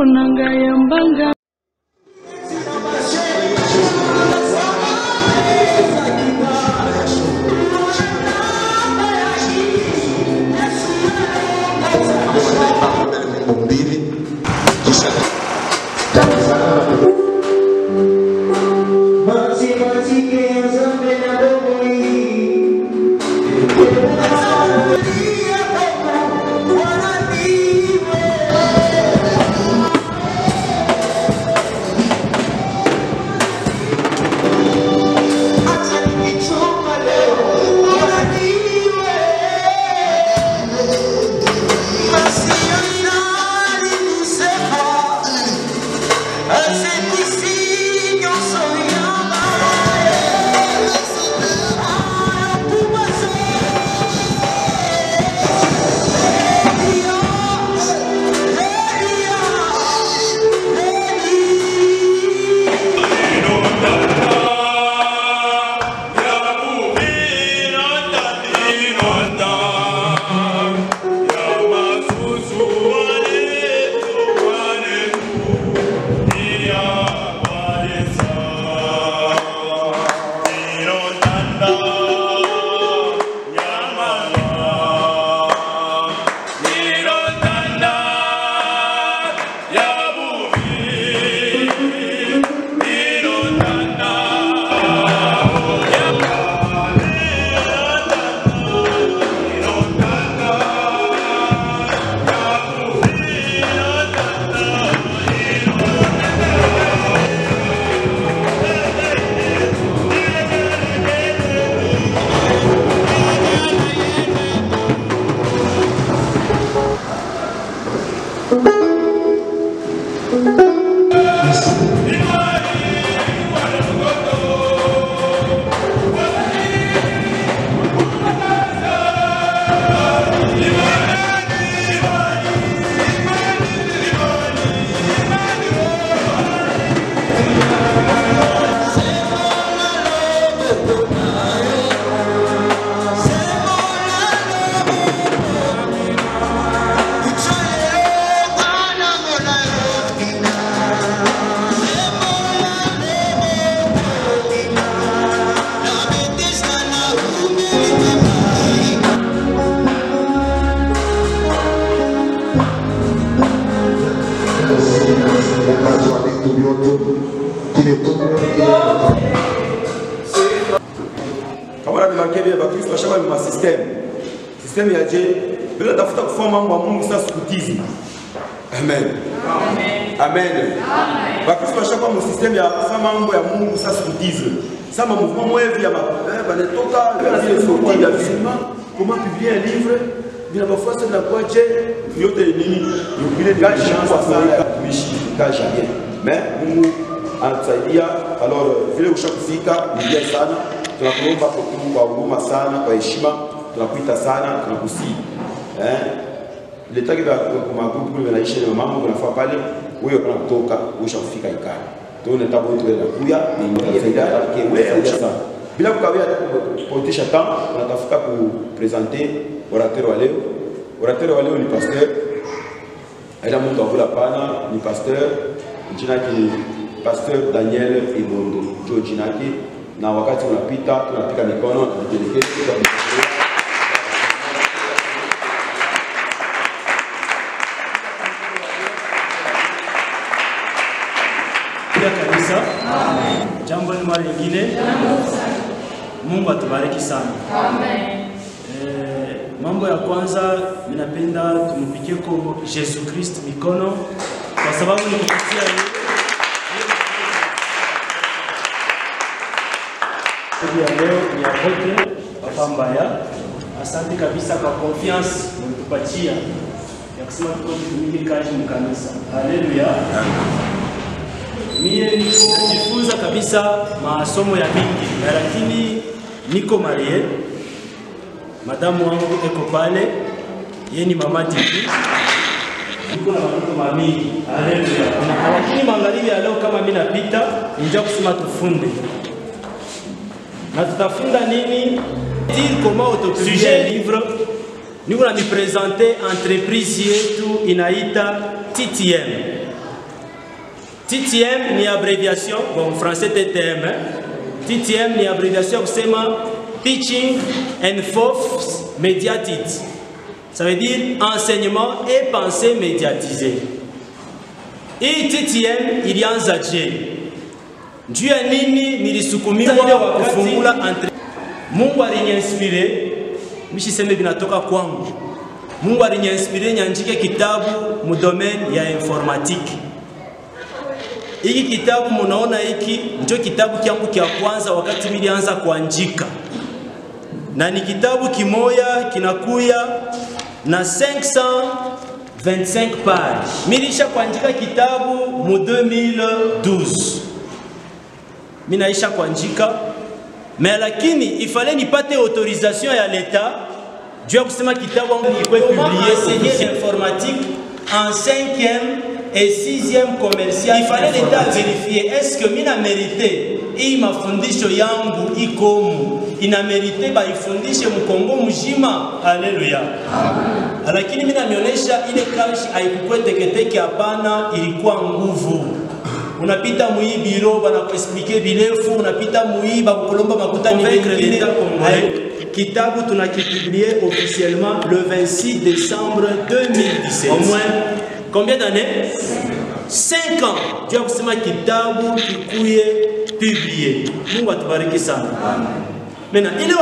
nanga ya mbanga. Système ya je bila tafuta kufanya mambo ya Mungu sasa sikutizi. Amen. Amen. Amen. Bakristo bashaka mu système ya kufanya mambo ya Mungu sasa sikutizi. Sama mouvement mwevi ya banetoka vile sorti ya musulman, comment publier un livre, bila bafasa na kwa je yote nini? Yubile ni chance sana kuishi kaja bien. Mais Mungu atusaidia. Alors vile ushakufika ni bien sana. Tunakuomba kwa huruma sana, kwa heshima. Tunakuita sana, tunakusii. Leta kiba kwa magrupu kule wanaishi na mambo kunafaa pale, wewe kana kutoka, ushafika ikani. Tuone tabu yetu ya kuya, ni faida yake wewe sana. Bila kukawia kupotisha temps, tunatafuta kupresenter orateur wa leo. Orateur wa leo ni pasteur. Aida mtu avula pana, ni pasteur. Jina yake ni Pasteur Daniel Ibondo. Jo jina yake, na wakati unapita, tunapika mikono, tunajelekea kwa kabisa. Amen. Jambo ni mara nyingine. Mungu atubariki sana. Amen. Mambo ya kwanza ninapenda tumpikie kwa Yesu Kristo mikono kwa sababu ni kupitia leo ni apote Papa Mbaya. Asante kabisa kwa confiance mlitupatia ya kusema tuko tutumike kazi mkanisa. Haleluya. Mie nijifunza kabisa masomo ya mingi, lakini niko marie. Madamu wangu eko pale, yeye ni mama tipi. Niko na watoto mamii. Haleluya. Lakini magharibi ya leo kama mimi napita, nija kusema tufunde. Na tutafunda nini? Dire comment autopublier un livre. Niko na mi présenter entreprise yetu inaita TTM. TTM ni abréviation, bon français TTM, hein? TTM ni abréviation kusema Teaching and Force Mediated. Ça veut dire enseignement et pensée médiatisée. Hii TTM ilianza je? Juu ya nini nilisukumiwa kufungula entre Mungu aliniinspire, mishiseme binatoka kwangu. Mungu aliniinspire niandike kitabu mu domaine ya informatique. Hiki kitabu munaona hiki ndio kitabu kyangu kia kwanza wakati nilianza kuandika. Na ni kitabu kimoya kinakuya na 525 pages. Milisha kuandika kitabu mu 2012. Minaisha kuandika, mais lakini ifale nipate autorisation ya l'État juu ya kusema kitabu wangu ni publié enseigner l'informatique en 5e et 6e commercial. Il fallait l'État vérifier est-ce que mina mérité hii mafundisho yangu ikomu ina mérité ba ifundishe mkongo mzima. Haleluya. Lakini mina mionyesha ile kazi haikuwa teketeke, hapana, ilikuwa nguvu. Unapita mui biro bana kuexpliquer bilefu, unapita mui ba kulomba makuta ni vingine. Kitabu tunakipublier officiellement le 26 décembre 2017. Au moins combien d'années? 5 ans. Dieu a kusema kitabu kikuye publié. Mungu atubariki sana. Maintenant ile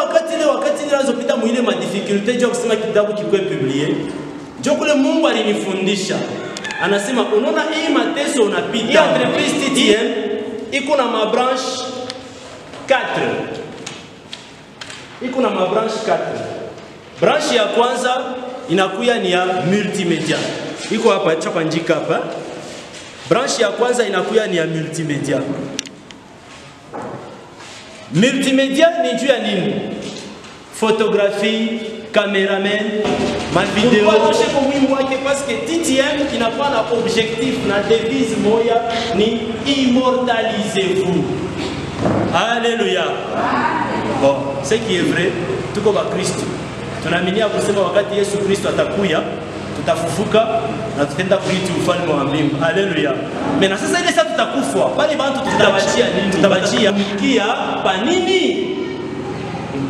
wakati nilazopita mu ile ma difficulté, Dieu a kusema kitabu kikuye publié. Dieu kule Mungu alinifundisha. Anasema unaona hii mateso unapita. Hii entreprise TTM iko na mabranche 4. Iko na mabranche 4. Branche ya kwanza inakuya ni ya multimedia. Iko hapa chapa njika hapa. Branche ya kwanza inakuya ni ya multimedia. Multimedia ni juu ya nini? Photographie, cameraman, ma vidéo. Pourquoi je sais que parce que TTM qui n'a pas l'objectif, la devise moya ni immortalisez-vous. Alléluia. Bon, ce qui est vrai, tout comme Christ. Tunaamini kusema wakati Yesu Kristo atakuya, tutafufuka na tutaenda kuishi ufalme wa mbingu. Haleluya. Mena sasa ile sasa tutakufa. Bali bantu tutabachia nini? Tutabachia mkia pa nini?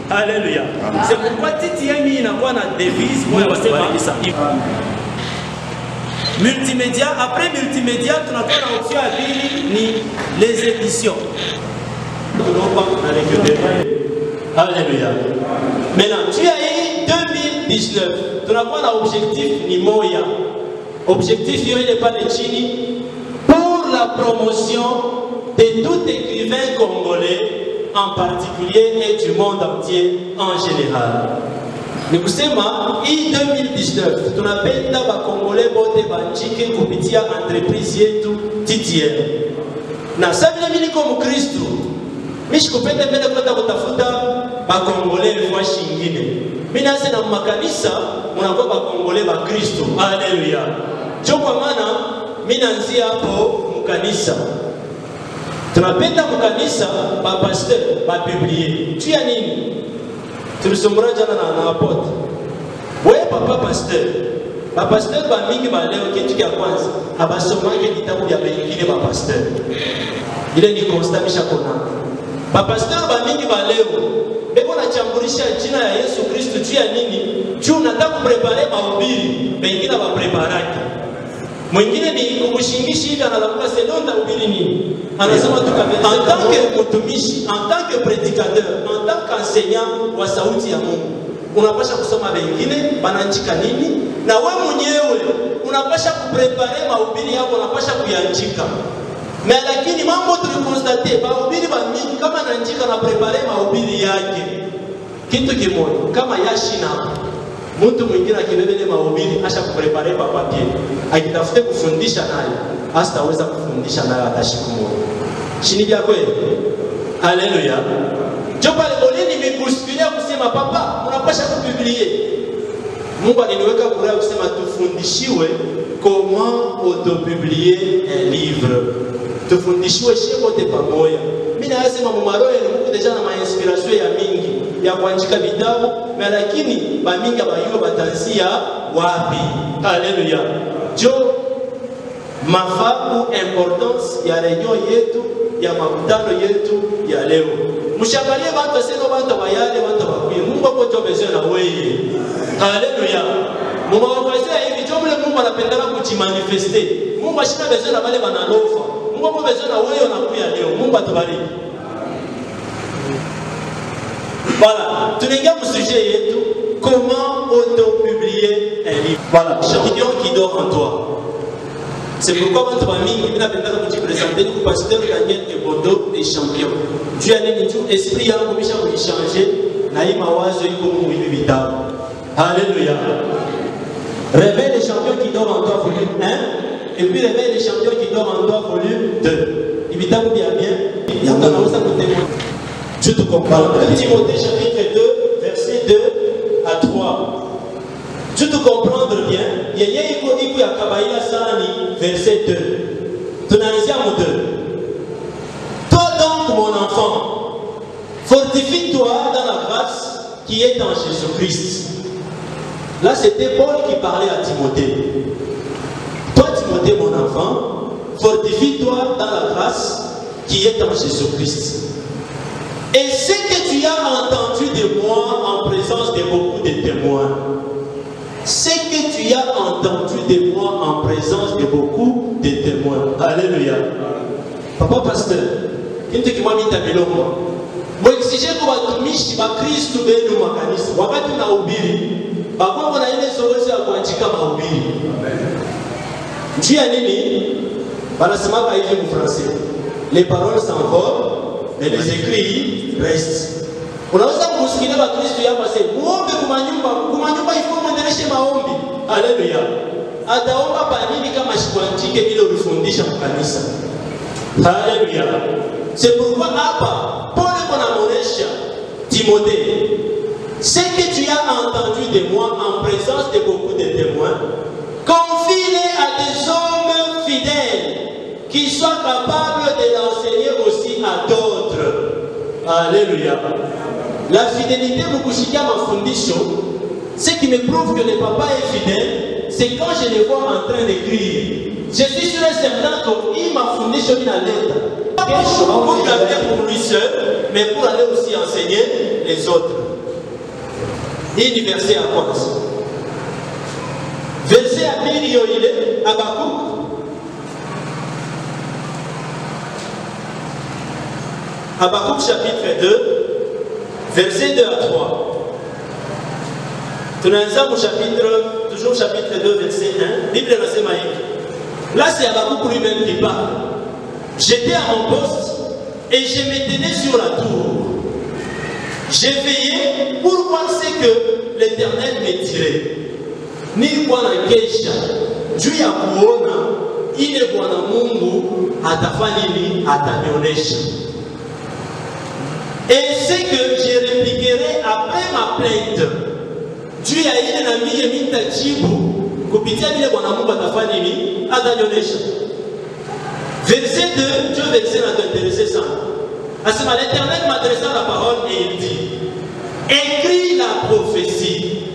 Alléluia. C'est pourquoi TTM inakuwa na devise moja wasema multimédia. Après multimédia, tunakuwa na option ya pili ni les éditions. Alléluia. Maintenant, tu as 2019. Tunakuwa na objectif ni moya. Objectif yo ile pale chini pour la promotion de tout écrivain congolais en particulier et du monde entier en général. Ni kusema hii 2019 tunapenda ba Congolais bote banjike kupitia entreprise yetu TTM. Na sasa mimi niko Mkristo, mimi sikupenda mbele kwenda kutafuta ba Congolais kwa shingine. Mimi naanza na makanisa mnakuwa ba Congolais ba Kristo. Haleluya. Kwa maana mimi naanzia hapo mkanisa. Tunapenda mkanisa ba pasteur ba publier. Tu ya nini? Tulisomora jana na apote. Wewe papa pasteur. Ba pasteur ba mingi ba leo kitu kia kwanza. Abasomake kitabu ya bengine ba pasteur. Ile ni konstamisha kona. Ba pasteur ba mingi ba leo. Beko na chamburisha jina ya Yesu Kristo tu ya nini? Tu nataka kuprepare mahubiri, bengine ba preparaki. Mwingine ni kumushingishi hivi analamuka selonda ubiri nini? Anasema tu kama en tant que mtumishi, en tant que prédicateur, en tant qu'enseignant wa sauti ya Mungu, unapasha kusoma wengine bananjika nini, na wewe mwenyewe unapasha kuprepare mahubiri yako, unapasha kuyanjika. Mais lakini mambo tulikonstate mahubiri ba mingi kama ananjika na prepare mahubiri yake. Kitu kimoja kama yashina mtu mwingine akibebele mahubiri asha kuprepare pa papier, akitafute kufundisha naye hastaweza kufundisha naye hata siku moja. Shini vya kweli. Haleluya. Jopa leo nimekusikia kusema papa unapasha kupublier. Mungu aliniweka kura kusema tufundishiwe comment auto-publier un livre. Tufundishiwe shemote pamoja. Mimi nasema mumaroe ni Mungu deja na inspiration ya mingi ya kuandika vitabu, lakini ba mingi abayuo batansia wapi? Haleluya. Jo mafabu importance ya reunion yetu ya makutano yetu ya leo. Mshangalie watu sema watu bayale watu bakuye. Mungu hapo besoin na wewe. Haleluya. Mungu anakuelezea hivi jomle Mungu anapendana kujimanifester. Mungu ashina besoin na wale wanalofa. Mungu hapo besoin na wewe unakuya leo. Mungu atubariki. Voilà, tunaingia mu sujet yetu, comment auto-publier un livre. Voilà, champion qui dort en toi. C'est pourquoi votre famille qui vient de vous présenter le pasteur Daniel Ebodo des champions. Dieu a dit tout esprit a commencé à changer. Naïma wazo iko mu vitabu. Alléluia. Réveille les champions qui dorment en toi volume 1 et puis réveille les champions qui dorment en toi volume 2. Il vitabu bien bien. Il y a un autre côté. Je te comprends. Timothée chapitre 2, verset 2 à 3. Je te comprendre bien. Il y a un Kabaïla Sani, verset 2. Tunaanzia mu 2. Toi donc, mon enfant, fortifie-toi dans la grâce qui est en Jésus-Christ. Là, c'était Paul qui parlait à Timothée. Toi, Timothée, mon enfant, fortifie-toi dans la grâce qui est en Jésus-Christ. Et ce que tu as entendu de moi en présence de beaucoup de témoins, ce que tu as entendu de moi en présence de beaucoup de témoins. Alléluia. Papa pasteur, kintu kimwamita milongo. Mwexige kwa watumishi wa Kristo benu wa kanisa. Wakati unahubiri, bakwa na ile zoezi ya kuandika mahubiri. Njia nini? Wanasema hivi mu français. Les paroles s'envolent. Mais les écrits restent. Unaweza kusikia Wakristo hapa sasa, muombe kumanyumba ifo muendeleshe maombi. Haleluya. Ataomba pa nini kama shikuandike ile ulifundisha kwa kanisa? Haleluya. C'est pourquoi hapa Paul anamonesha Timothée, ce que tu as entendu de moi en présence de beaucoup de témoins, confie-les à des hommes fidèles qui soient capables de l'enseigner aussi à d'autres. Alléluia. La fidélité, ce qui me prouve que le papa est fidèle, c'est quand je le vois en train d'écrire. Je suis sûr et certain qu'il m'a fourni sur une lettre. Pour garder pour lui seul, mais pour aller aussi enseigner les autres. Et du verset à quoi? Verset à Billy Habakkuk. Habakkuk chapitre 2, verset 2 à 3. Tunaanza chapitre, toujours chapitre 2, verset 1. Bible nasema hivi. Là, c'est Habakkuk lui-même qui parle. J'étais à mon poste et je me tenais sur la tour. J'ai veillé pour voir ce que l'Éternel me dirait. Nilikuwa na kesha juu ya kuona ile Bwana Mungu atafanya nini, atanionyesha. Et c'est que je répliquerai après ma plainte. Dieu a ile na mie mitajibu kupitia vile Bwana Mungu atafanya nini, atanionyesha. Verset 2, Dieu verset intéressé ça. Asema l'Éternel m'adressa la parole et il dit, écris la prophétie.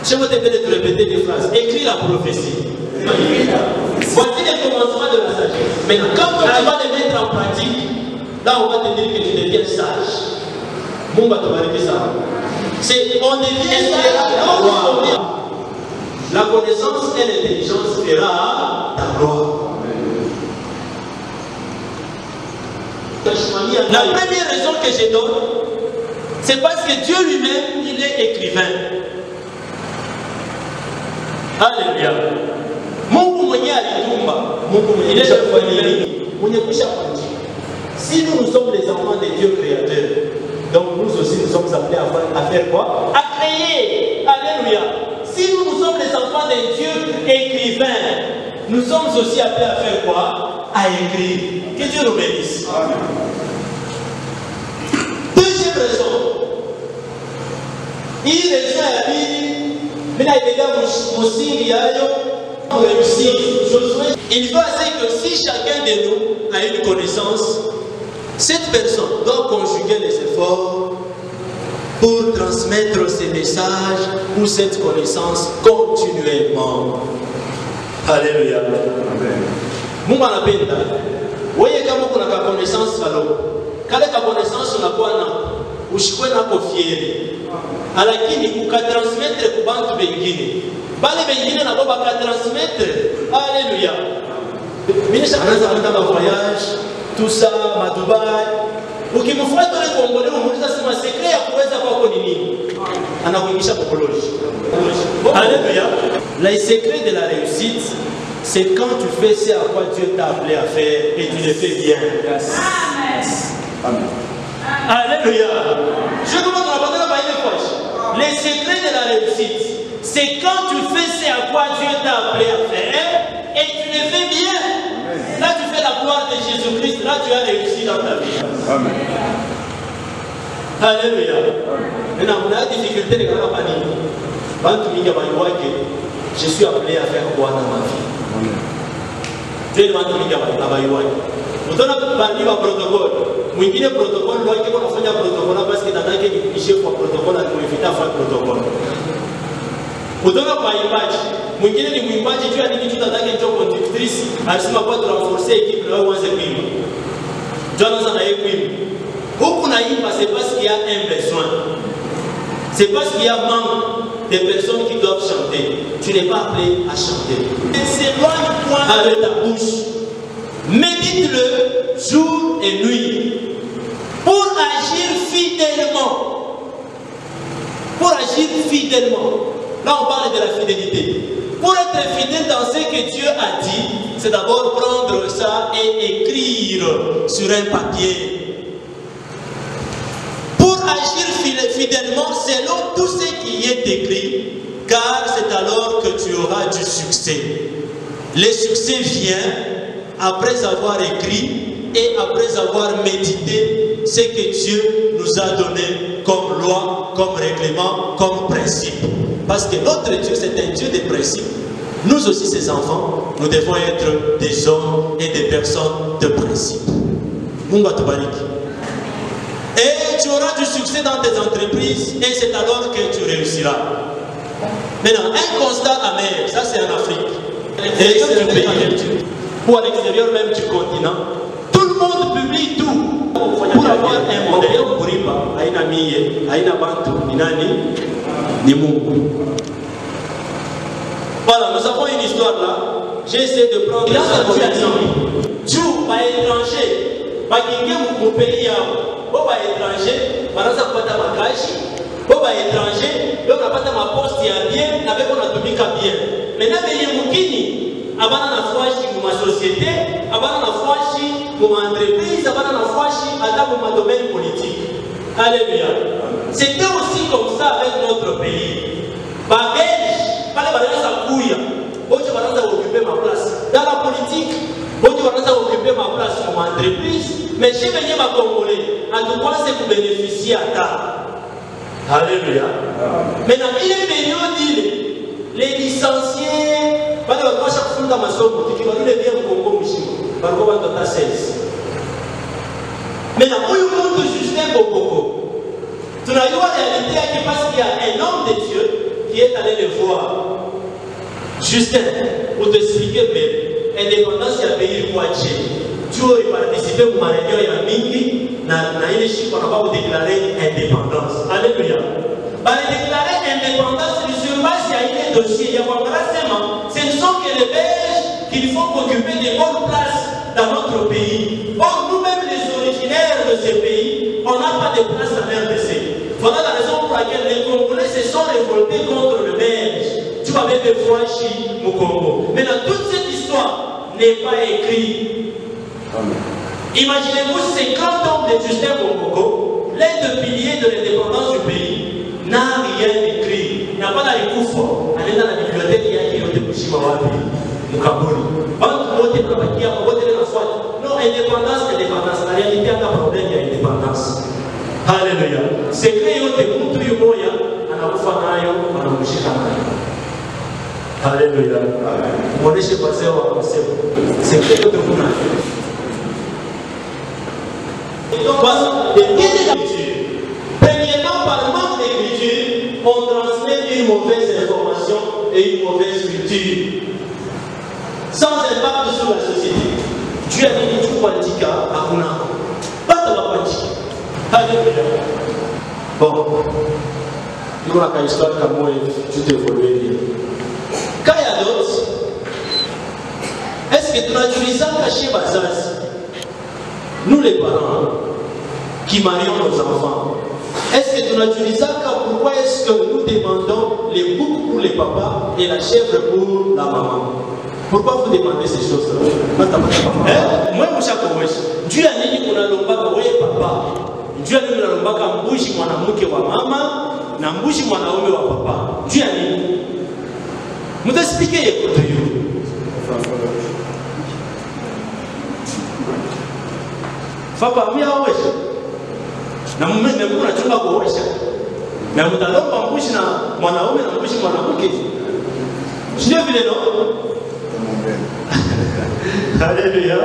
Je vais te répéter des phrases. Écris la prophétie. Voici les commencements de la sagesse. Maintenant, quand tu vas les mettre en pratique, là on va te dire que tu deviens sage. Mon va te barrer ça. C'est on devient sage. La connaissance et l'intelligence fera ta gloire. La première raison que je donne, c'est parce que Dieu lui-même, il est écrivain. Alléluia. Mungu mwenye alitumba, Mungu mwenye kusha kuandika. Si nous sommes les enfants de Dieu créateur, donc nous aussi nous sommes appelés à faire quoi? À créer. Alléluia. Si nous sommes les enfants de Dieu écrivain, nous sommes aussi appelés à faire quoi? À écrire. Que Dieu nous bénisse. Amen. Deuxième raison. Il raison à dire, mais là il est là, il faut assez que si chacun de nous a une connaissance, cette personne doit conjuguer les efforts pour transmettre ces messages ou cette connaissance continuellement. Alléluia. Amen. Mungu anapenda. Wewe kama kuna connaissance alors. Kale ka connaissance unakuwa na ushikwe nako fieri. Lakini ukatransmettre kwa bantu wengine. Bale wengine na baba ka transmettre. Alléluia. Mimi nishaanza kwenda voyage, tout ça, ma Dubai. Ukimfuata yule Kongolezi umuuliza sema secret ya kuweza kwako ni nini? Anakuingisha kokoloji. Alléluia. Le secret de la réussite, c'est quand tu fais ce à quoi Dieu t'a appelé à faire et tu le fais bien. Amen. Alléluia. Je commence à parler de la fois. Le secret de la réussite, c'est quand tu fais ce à quoi Dieu t'a appelé à faire et tu le fais bien. Là, tu fais la gloire de Jésus-Christ. Là, tu as réussi dans ta vie. Amen. Alléluia. Maintenant, on a des difficultés de la famille. Je suis appelé à faire quoi dans ma vie? Dieu est devant nous. Vous avez parlé du protocole. Vous avez un protocole, vous avez fait un protocole parce que vous avez fait un protocole, vous avez fait un protocole. Vous avez pas image. Vous avez dit que vous avez dit que vous avez été conductrice. Alors, si vous avez renforcé l'équipe, vous avez été équipe. Jonathan a équipe. Où vous avez passé parce qu'il y a un besoin. C'est parce qu'il y a manque de personnes qui doivent chanter. Tu n'es pas appelé à chanter. Ne s'éloigne point avec ta bouche. Médite-le jour et nuit pour agir fidèlement. Pour agir fidèlement. Là, on parle de la fidélité. Pour être fidèle dans ce que Dieu a dit, c'est d'abord prendre ça et écrire sur un papier. Pour agir fidèlement selon tout ce qui est écrit, car c'est alors que tu auras du succès. Le succès vient après avoir écrit et après avoir médité ce que Dieu nous a donné comme loi, comme règlement, comme principe. Parce que notre Dieu, c'est un Dieu de principes. Nous aussi, ses enfants, nous devons être des hommes et des personnes de principe. Mungu atubariki. Et tu auras du succès dans tes entreprises et c'est alors que tu réussiras. Maintenant, un constat amer, ça c'est en Afrique. Et c'est un pays ou à l'extérieur même du continent. Tout le monde publie tout pour avoir un modèle. Aina miye, aina bantu, ninani, ni Mungu. Voilà, nous avons une histoire là. J'ai essayé de prendre dans cette situation. Dieu, par étranger, par mon pays, bon, par étranger, par exemple, pas ma cache, bon, par étranger, donc on n'a pas ma poste, il y a bien, avec on a tout mis qu'à bien. Maintenant, il y a Moukini. Avant la foi dans ma société, avant la foi dans ma entreprise, avant la foi dans mon domaine politique. Alléluia. C'était aussi comme ça avec notre pays. Ma Belge, pas les bananes à couille. Bon, tu vas occuper ma place. Dans la politique, bon, tu vas occuper ma place dans ma entreprise. Mais j'ai venu ma Congolais. En tout cas, c'est pour bénéficier à ta. Alléluia. Maintenant, il y a une période, les licenciés. Parce que chaque fois dans ma somme, tu vas nous bien au Congo, par contre, dans ta 16. Maintenant, où il monte Justin Bokoko, tu n'as eu la réalité parce qu'il y a un homme de Dieu qui est allé le voir. Justin, pour t'expliquer, mais l'indépendance, il y a pays Kouaché. Tu as participé au réunion, il y a Mingi, dans une chiffre, on n'a pas déclaré indépendance. Alléluia. Pour déclarer indépendance, sur base, il y a un dossier, il y a un ce ne sont que les Belges qui font occuper des bonnes places dans notre pays. Or, nous-mêmes, les originaires de ces pays, on n'a pas de place à RDC. Voilà la raison pour laquelle les Congolais se sont révoltés contre le Belge. Tu vas même voir chez au Congo. Mais dans toute cette histoire n'est pas écrite. Imaginez-vous 50 ans de Justin Bokoko, l'un des piliers de l'indépendance du pays, n'a rien écrit. Il n'y a pas d'arricoufo. Allez dans la bibliothèque, il y a qui ont découché ma vie. Mukabuli. Non, indépendance, indépendance. La réalité, il y a un problème, il y a indépendance. Alléluia. C'est que yo te muntu yumoya anakufa nayo anamushika nayo. Alléluia. Muoneshe wazee wa kusema. C'est que yo te kuna. Premièrement, par manque d'écriture, on transmet une mauvaise information et une mauvaise culture, sans impact sur la société. juu ya nini kuandika hakuna bata wa kuandika. Haleluya. Bon, niko na ka histoire kama hivi tutaevoluer. Kaya d'autres, est-ce que tunajiulizanga chez bazazi, nous les parents qui marions nos enfants, est-ce que tunajiulizanga pourquoi est-ce que nous demandons les boucs pour les papas et la chèvre pour la maman? Pourquoi vous demandez ces choses-là? Moi, je suis Dieu a dit qu'on a lombaka ouais papa. Dieu a dit qu'on a lombaka mbushi mwanamke wa mama na mbushi mwanaume wa papa. Dieu a dit. Vous expliquez écoute you. Papa mia wewe. Na mume na kuna chunga kuosha. Na mtalomba mbushi na mwanaume na mbushi mwanamke. Sio vile no? Alléluia.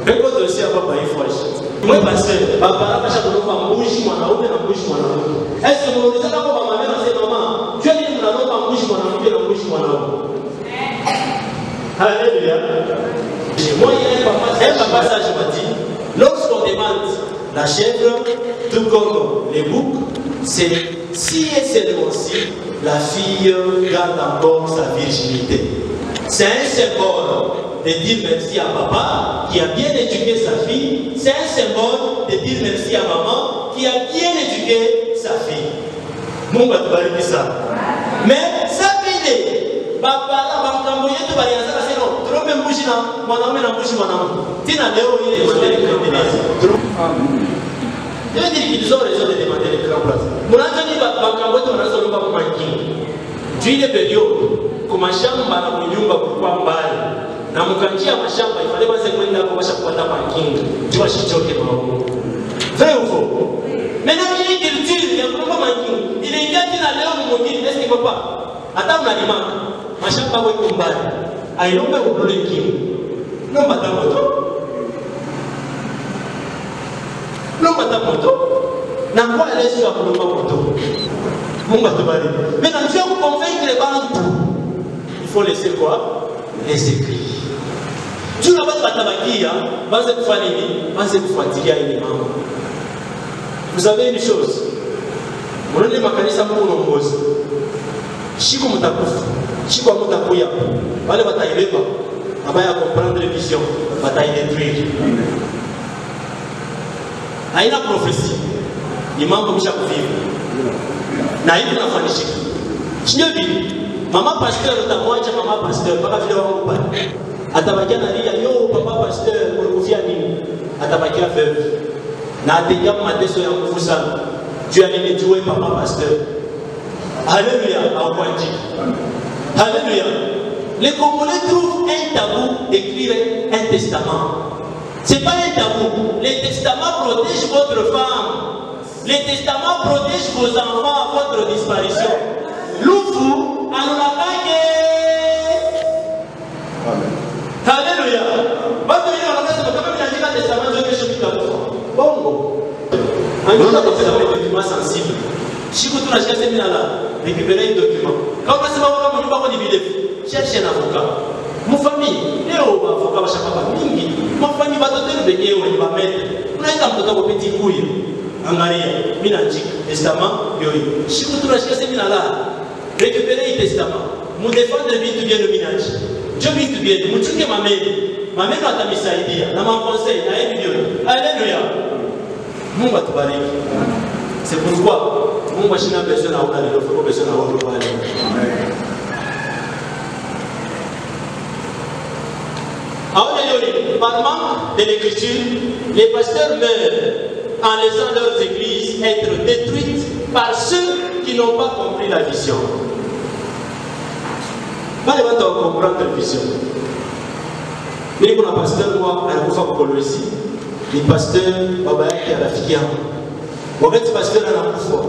Écoute aussi à papa il faut acheter. Moi parce que papa là chaque fois mbushi mwanaume na mbushi mwanamke. Est-ce que vous unataka kwa mama na sema mama, tu es mnalomba mbushi mwanamke na mbushi mwanaume. Alléluia. Moi il y a un papa ça je me dis, lorsqu'on demande la chèvre tout comme les boucs, c'est si et seulement si la fille garde encore sa virginité. C'est un symbole de dire merci à papa qui a bien éduqué sa fille. C'est un symbole de dire merci à maman qui a bien éduqué sa fille. Mungu atubariki ça. Mais ça vile papa la bakambo yetu balianza kasema trompe mbushi na mwanaume na mbushi mwanamke. Tena leo ile modèle chrétienne. Je veux dire qu'ils ont raison de demander les grands places. Mwananzani bakambo yetu wanaanza lomba kwa makini. Tu ile période kwa mashamba na kunyumba kwa mbali na mkanjia mashamba ifale baze kwenda kwa kupata parking tu washichoke maono vrai ou faux. Maintenant il y a culture ya kuomba parking ile ingia tena leo mwingine est-ce que papa hata unalimaka mashamba kwa mbali ailombe ubule kingi nomba ta moto na kwa leso ya kulomba moto. Mungu atubariki. Maintenant tu vas vous convaincre les banques. Il faut laisser quoi? Les écrits. Tu n'as pas de batabakia, vas être famille, vas être fatigué à une maman. Vous savez une chose, mon nom est Makanisa Mounomose. Chiko Mutakouf, Chiko Mutakoya, va les batailler, va comprendre les visions, va détruire. Il y a une prophétie, il manque de chaque vivre. Naïve na fanishika. Shinyobi, mama pasteur utamwacha mama pasteur mpaka vile wangu pale. Atabakia na lia yo papa pasteur ulikufia nini? Atabakia veuve. Na ateja mateso ya nguvu sana. Dieu a nini tuwe papa pasteur. Alléluia, akwanje. Alléluia. Les Congolais trouvent un tabou d'écrire un testament. C'est pas un tabou. Les testaments protègent votre femme. Les testaments protègent vos enfants à votre disparition. L'ouvre à l'oulakake. Alléluia. Votre vie dans la maison, quand même il a dit un testament, Dieu que je suis dans le bongo. Un document sensible. Si vous tournez à chaque semaine là, récupérez un document. Quand vous avez un document, cherchez un avocat. Mon famille, il y a un avocat qui va faire mon famille va te donner il va mettre. Vous avez un petit couille. Angalia, minanjik, testament, yoyi. Si vous trouvez que c'est minala, récupérez le testament. Vous défendez vite bien le minaj. Je vite bien, vous tuez ma mère. Ma mère a mis ça idée. Dans mon conseil, alléluia. Mon va te parler. C'est pourquoi, mon machine a besoin d'avoir le feu, besoin d'avoir le palais. Par manque de l'écriture, les pasteurs meurent en laissant leurs églises être détruites par ceux qui n'ont pas compris la vision. Pas les gens comprendre la vision. Mais pour le pasteur, moi, à la fois pour le ici, les pasteurs, qui a la fille, on va être pasteur à la fois.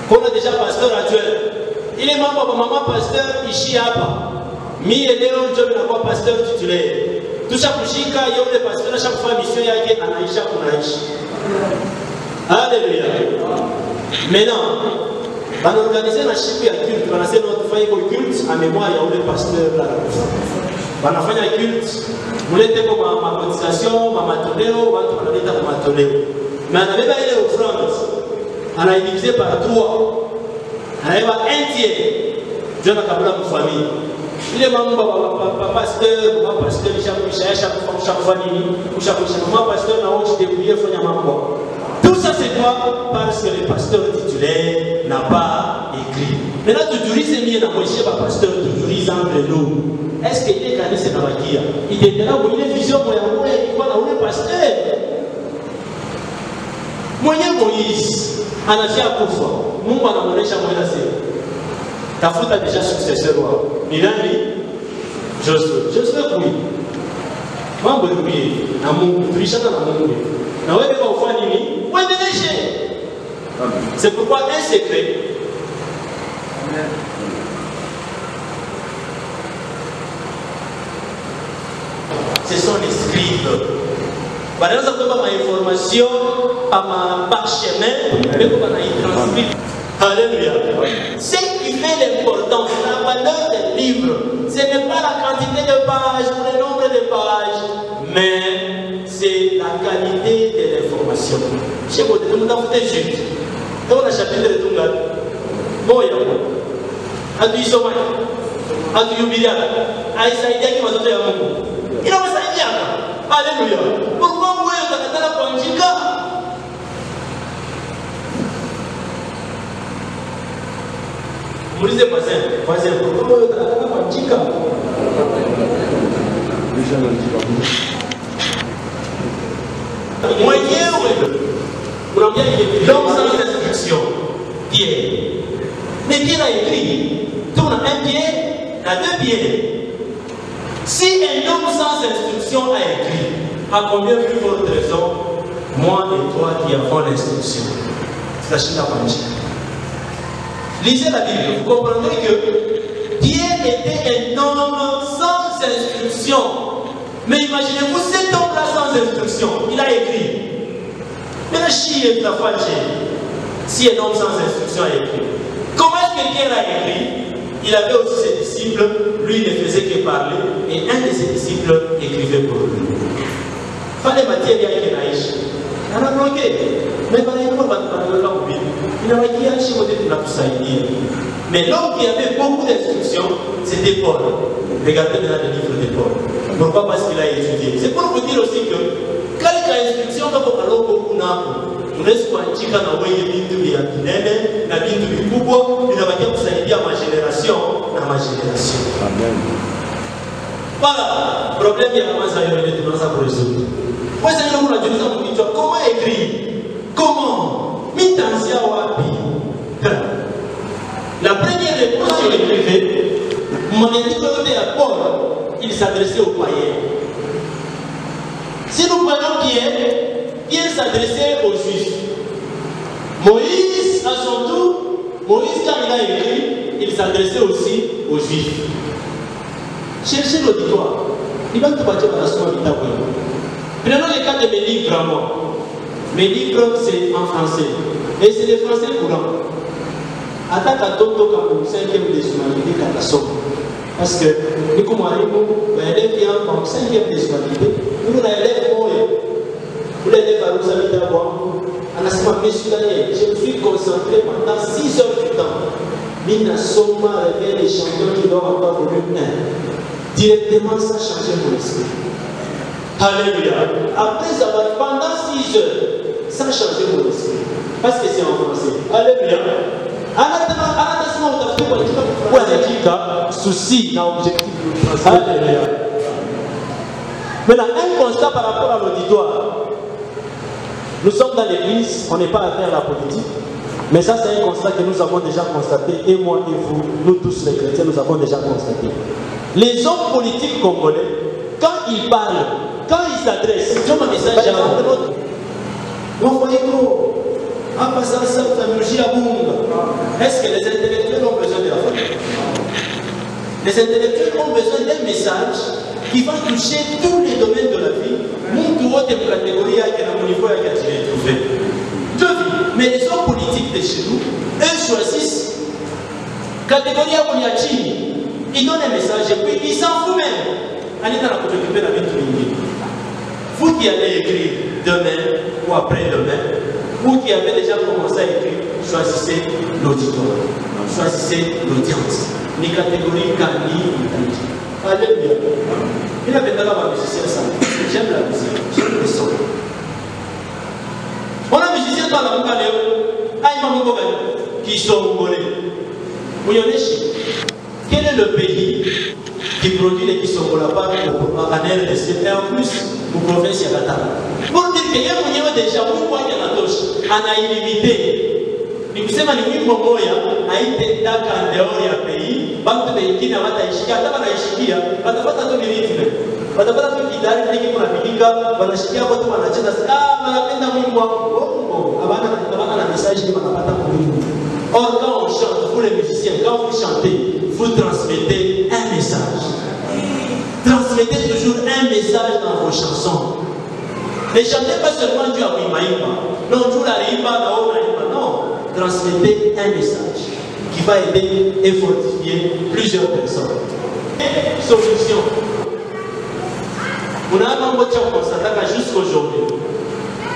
Qu'on a déjà pasteur actuel. Il est membre de maman pasteur ici à Apa. Mi et Léon, je ne vois pasteur titulaire. Tout ça pour Chika, il y a des pasteurs, chaque fois mission, il y a qui Anaïcha pour Naïch. Alléluia. Maintenant, on va organiser un chiffre à culte, on va lancer notre foyer au culte, en mémoire, il y a des pasteurs là. wanafanya culte, mulete kwa macotisation, mamatoleo, watu wanaleta kwa matoleo. Mais anabeba ile offrande, anaidivise par 3, anabeba 1 tiers, Dieu nakabula mfamili. Ile mambo pasteur, pasteur chaque fois nini, pasteur na wote débrouiller fanya mambo. Tout ça c'est quoi? Parce que le pasteur titulaire n'a pas écrit. Maintenant toujours c'est mieux d'envoyer le pasteur toujours entre nous. Est-ce qu'il est canné c'est nabakia? Il était là où il est vision pour il va là où le pasteur. Moyen Moïse, anafia kufa. Mungu anamuonesha Moïse. Tafuta déjà successeur wao. Ni nani? Josué kui. Mambo ni na Mungu, tulishana na Mungu. Na wewe kwa ufanye nini? Uendeleshe. C'est pourquoi un secret. Ce sont les scribes. Par exemple, on a une information à ma parchemin, mais on a une transcription. Alléluia. Ce qui fait l'importance, la valeur des livres, ce n'est pas la quantité de pages ou le nombre de pages, mais c'est la qualité de l'information. Chez vous, nous avons des juges. Et on a chapitre de tout le monde. Bon, il y a un. Adu Isomai, Adu Yubilia, Aïsaïdia qui m'a donné un mot. Il a Aïsaïdia. Alléluia. Pourquoi vous voyez que la Panjika? Vous lisez voisin, pourquoi vous voyez que la Panjika? Moyen ou l'homme sans instruction, Pierre. Mais Pierre a écrit, tourne un pied, à 2 pieds. Si un homme sans instruction a écrit, à combien plus forte raison, moi et toi qui avons l'instruction? C'est la Panjika. Lisez la Bible, vous comprendrez que Pierre était un homme sans instruction. Mais imaginez-vous cet homme-là sans instruction, il a écrit. Mais la chie est la fâche. Si un homme sans instruction a écrit, comment est-ce que Pierre a écrit? Il avait aussi ses disciples, lui il ne faisait que parler, et un de ses disciples écrivait pour lui. Fallait Matthieu dire qu'il a échoué. Il a bloqué. Mais quand il n'a pas dit, mais l'homme qui avait beaucoup d'instructions, c'était Paul. Regardez maintenant le livre de Paul. Pourquoi? Parce qu'il a étudié. C'est pour vous dire aussi que quand il y a instruction, il faut que beaucoup unaweza kuandika na wewe vitu vya kinene na vitu vikubwa vinabakia kusaidia mageneration na mageneration. Amen. Voilà, problème ya kwanza yote tunaanza kuresolve. Kwa sababu unajiuliza mkichwa comment écrire? Comment? Mitanzia wapi? La première réponse sur l'écrivain, mon écrivain à Paul, il s'adressait aux païens. Si nous prenons Pierre, Pierre s'adressait aux Juifs. Moïse, à son tour, Moïse, quand il a écrit, il s'adressait aussi aux Juifs. Cherchez l'auditoire. Il va tout bâtir dans la soirée. Prenons le cas de mes livres à moi. Mes livres, c'est en français. Et c'est des français courants. Attaque à Toto comme 5e des humanités catastrophe. Parce que, nous, comme on a élève qui est en 5e des humanités, nous, on a élève vous l'élève à Rosalie d'abord. En asma mesulaire, je me suis concentré pendant 6 heures du temps. Mina Soma révèle les champions qui doivent avoir volume 1. Directement, ça a changé mon esprit. Alléluia. Après avoir pendant 6 heures, ça a changé mon esprit. Parce que c'est en français. Alléluia. Souci dans l'objectif du français. Alléluia. Maintenant, un constat par rapport à l'auditoire. Nous sommes dans l'église, on n'est pas à faire la politique. Mais ça, c'est un constat que nous avons déjà constaté. Et moi et vous, nous tous les chrétiens, nous avons déjà constaté. Les hommes politiques congolais, quand ils parlent, quand ils s'adressent, ils ont un message à l'autre. Vous voyez trop. Est-ce que les intellectuels ont besoin de la famille? Les intellectuels ont besoin d'un message qui va toucher tous les domaines de la vie. Nous, toutes les catégories qui sont au niveau de la trouvé. Mais les hommes politiques de chez nous, eux choisissent catégorie à Konyachini. Ils donnent un message et puis ils s'en foutent même. Anita n'a pas occupé la vie de l'Union. Vous qui allez écrire demain ou après-demain, vous qui avez déjà commencé à écrire, choisissez l'auditoire, choisissez l'audience. Ni catégorie, ni alléluia. Il a fait dans la musicien ça. J'aime la musique, j'aime le son. On a musicien dans la musique, qui sont congolais. Quel est le pays qui produit les Kisongola en RDC et en plus, vous province Yagata? Pour dire qu'il y a un déjà, vous voyez qu'il y a un touche, on a illimité. Ni kusema ni wimbo moja haitendaka ndeo ya pays bantu wengine hawataishikia hata wanaishikia watapata tu ritme watapata tu kidari kile kinapigika wanashikia watu wanacheza wanapenda wimbo wao habana na message ni wanapata kwa wimbo. Or quand on chante vous les musiciens quand vous chantez vous transmettez un message. Transmettez toujours un message dans vos chansons. Ne chantez pas seulement Dieu à Wimaïma non Dieu la Rimba na Onaïma non. Transmettez un message qui va aider et fortifier plusieurs personnes. Solution. On a un mot de constater jusqu'aujourd'hui.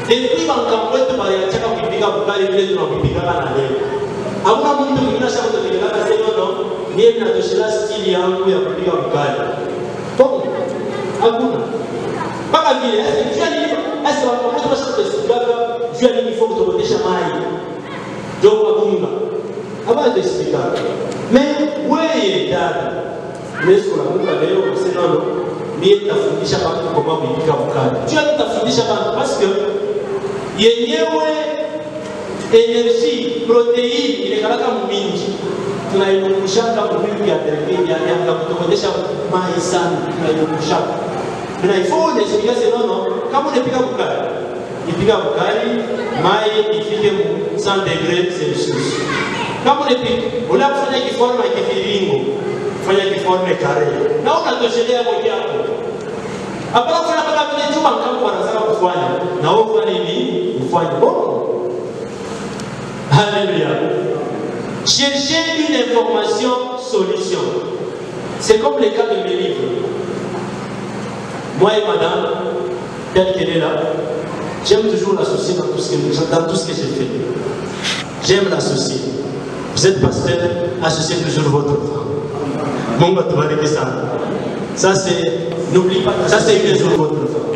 Depuis que on a parlé de ça, on a dit que on a dit que on a dit que on a dit que on a dit que on a dit que on a dit que on a dit que on a dit que on a dit que on a dit que on a dit que donc, avant de expliquer, mais oui, mais ce qu'on a dit, c'est non, mais il a fondé chaque fois comment il dit que tu as fondé chaque fois parce que il y a une énergie, protéine, il est quand même mingi. Tu as une mouchaka pour lui qui a terminé, il y a un côté chaque maïsan, il y a une mouchaka. Mais il faut expliquer, c'est non, comment on explique il pique à Bukari, maï, il fique 100 degrés Celsius. Quand on pique, on a fait qui forme avec des ringo, qui forme carré. Là, on a touché à Mokiako. Après, on a fait tout en camp pour la foire. Là, on va aller, on va bon. Alléluia. Chercher une information, solution. C'est comme le cas de mes livres. Moi et madame, telle qu'elle est là, j'aime toujours l'associer dans tout ce que j'ai fait. J'aime l'associer. Vous êtes pasteur, associez toujours votre femme. Bon, tu vas dire ça. Ça, c'est. N'oublie pas, ça, c'est une jour votre femme.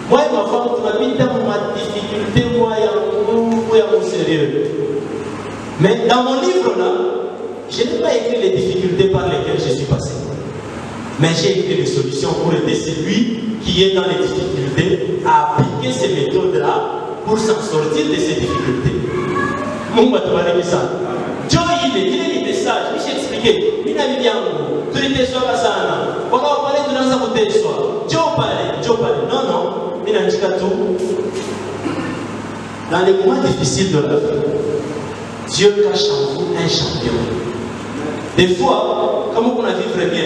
Moi et ma femme, tu m'as mis dans ma difficulté, moi et à mon sérieux. Mais dans mon livre, là, je n'ai pas écrit les difficultés par lesquelles je suis passé. Mais j'ai écrit les solutions pour aider celui qui est dans les difficultés à appliquer ces méthodes-là pour s'en sortir de ces difficultés. Mon va te parler de ça. Dieu, il est des messages, il s'est expliqué. Il a dit bien, tu étais sur la sana. On va parler de dans sa côté de soi. Dieu parlait. Non, il a dit tout. Dans les moments difficiles de la vie, Dieu cache en vous un champion. Des fois, comme on a vu très bien,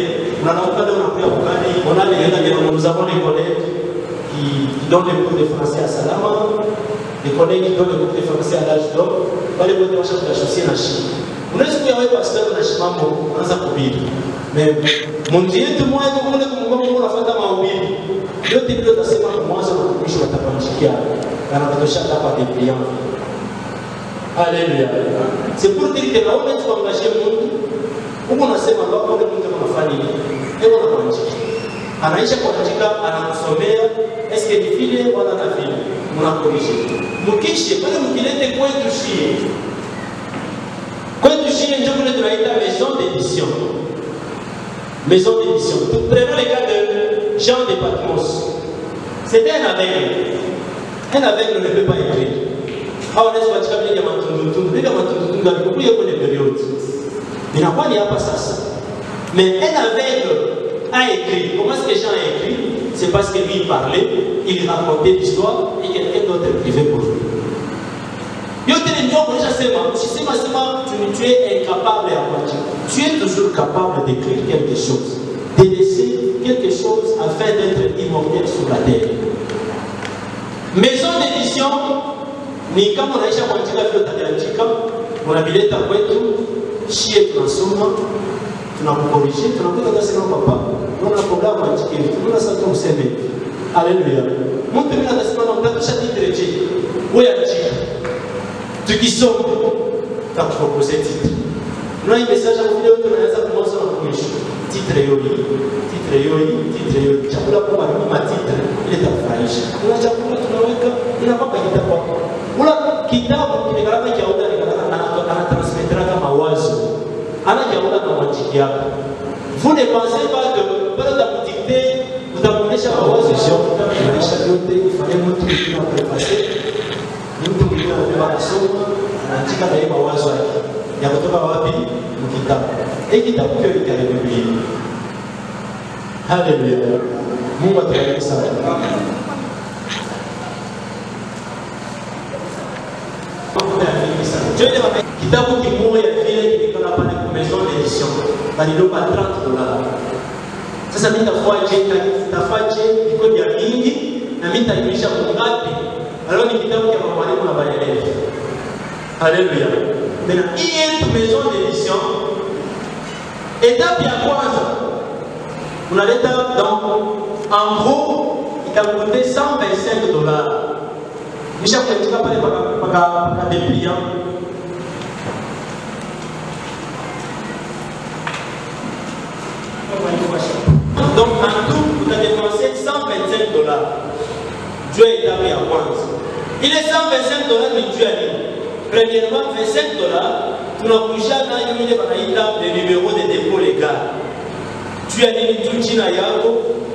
nous avons des collègues qui donnent des cours de français à Salama, des collègues qui donnent des cours de français à l'âge d'or, pas les cours de recherche de la chaussée en Chine. On est ce qu'il y avait pasteur dans la Chine, dans sa copine. Mais mon Dieu, tout le monde est comme on a fait dans ma vie. Je te dis que c'est pas moi, c'est ma copine, je vais t'apprendre. Dans la recherche, pas des clients. Alléluia. C'est pour dire que là, on est engagé le monde. Unasema leo wale mtu anafanya nini? Hebu anaandika. Anaisha kuandika, anasomea, eske ni vile wala na vile. Mnakolisha. Mkishe pale mkilete kwetu shie. Kwetu shie ndio kule tunaita maison d'édition. Maison d'édition. Prenons le cas de Jean de Patmos. C'était un aveugle. Un aveugle ne peut pas écrire. Ah, on est sur le cas de Matundu. Les Matundu dans le pays de période. Il n'a pas dit à ça. Mais un aveugle a écrit. Comment est-ce que Jean a écrit? C'est parce que lui il parlait, il racontait l'histoire et quelqu'un d'autre écrivait pour lui. Tu es incapable à mentir. Tu es toujours capable d'écrire quelque chose, de laisser quelque chose afin d'être immortel sur la terre. Maison d'édition, ni kama unaisha kuandika vile utaandika, unavileta kwetu, shie tunasoma, tunakukorije, tunakuta kasema papa, unaona programu andike, tunaona sasa useme. Haleluya. Mtu mimi anasema na mtatusha titre je. Wewe andika. Tukisoma takupropose titre. Una message ya video tunaanza kumwanza na mwisho. Titre yoni, titre yoni, titre yoni. Chakula kwa mama titre ile tafurahisha. Kuna chakula tunaweka inakuwa kitabu. Ula kitabu kimekaraka cha oda ana transmettre kama wazo. Ana jaoda na mwanjiki yako. Vous ne pensez pas que pendant la dictée vous avez mawazo utaonyesha yote ifanye mtu kile anapaswa. Mtu kile anasoma anaandika na mawazo yake. Ya kutoka wapi? Mkitabu. Kitabu kile ni kile Biblia. Haleluya. Mungu atubariki sana. Kitabu kimoja vile kilikuwa pale kwa maison d'édition. Balilopa $30. Sasa mimi nitafaje iko ya mingi na mimi nitaimisha ngapi? Alors ni kitabu cha mwalimu na baelezi. Haleluya. Maintenant, hii est maison d'édition. Étape ya kwanza. Unaleta donc en gros itakucoûter $125. Nisha kuandika pale paka dépliant. Donc en tout, vous avez dépensé $125. Dieu est établi à quoi? Il est $125 de Dieu à lui. Premièrement, $25, tu n'as plus jamais eu le numéro de dépôt légal. Dieu a dit tout China Yako,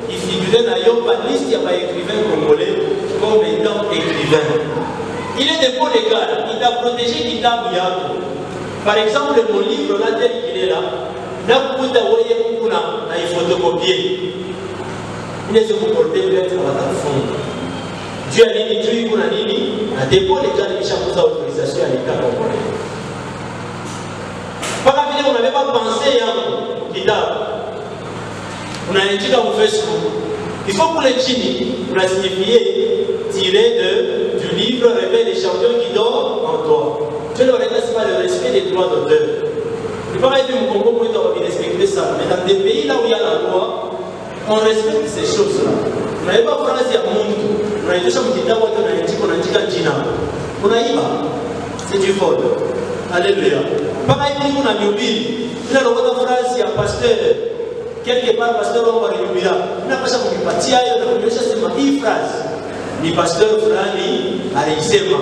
il figurait dans la liste de écrivains congolais comme étant écrivain. Il est dépôt légal, il a protégé Kitab Yako. Par exemple, mon livre là, tel qu'il est là, nakuta woye kuna na ifotokopier ile se comporter peut-être à la fond. Dieu a dit tu kuna nini na dépôt légal kisha kuza autorisation ya l'état congolais. Par vile on n'avait pas pensé yangu kitabu unaandika au Facebook, il faut pour les chini on a signifié tiré du livre Réveil des champions qui dort en toi. Tu ne regardes pas le respect des droits d'auteur. Il ne faut pas être au Congo pour respecter ça. Mais dans des pays là où il y a la loi, on respecte ces choses-là. On n'avait pas phrase à monde. On a dit qu'on a dit qu'un dîner. On a dit c'est du faux. Alléluia. Pareil, on a mis il y a une phrase à pasteur. Quelque part, pasteur, on va le dire. On n'a pas ça pour partir. On a dit c'est une phrase. Ni pasteur fulani alisema.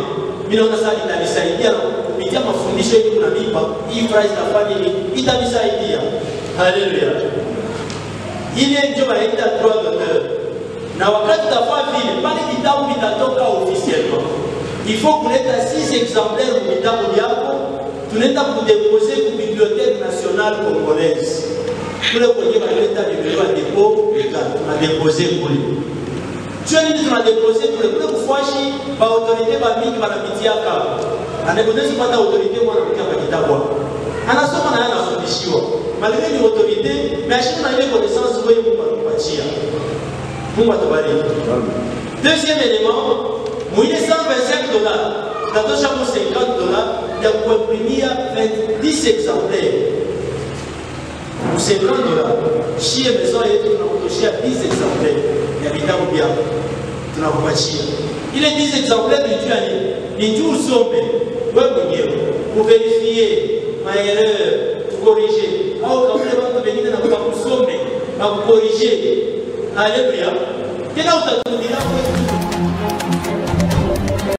Mimi naona sasa itanisaidia kupitia mafundisho yetu tunamipa hii phrase itafanya nini? Itanisaidia. Haleluya. Ile ndio wanaita droit d'auteur. Na wakati utafanya vile pale kitabu kitatoka officiellement. Il faut kuleta 6 exemplaires của vitabu vyako. Tunaenda kudeposer ku bibliothèque nationale congolaise. Kule kwenye baleta numéro ya dépôt légal, tunadeposer kule. Tu as dit qu'on a déposé pour le kufashi ba autorité ba mingi banapitia kama. Anakonezi kupata autorité mwana mkia kwa kitabu. Anasoma na anafundishiwa. Malgré ni autorité, mais achine na ile connaissance wewe Mungu anakupatia. Mungu atabariki. Deuxième élément, mwenye $125, tatosha mu $50 ya kuimprimia 10 exemplaires. Pour $50, chez maison yetu tunakutoshia 10 exemplaires. Il y a vitabu vyako tunakuachia ile 10 exemplaires du Dieu ni njoo usome wewe mwenyewe kuverifie maerreur kukorije au kama watu wengine na kusome na kukorije. Haleluya. Tena utatumia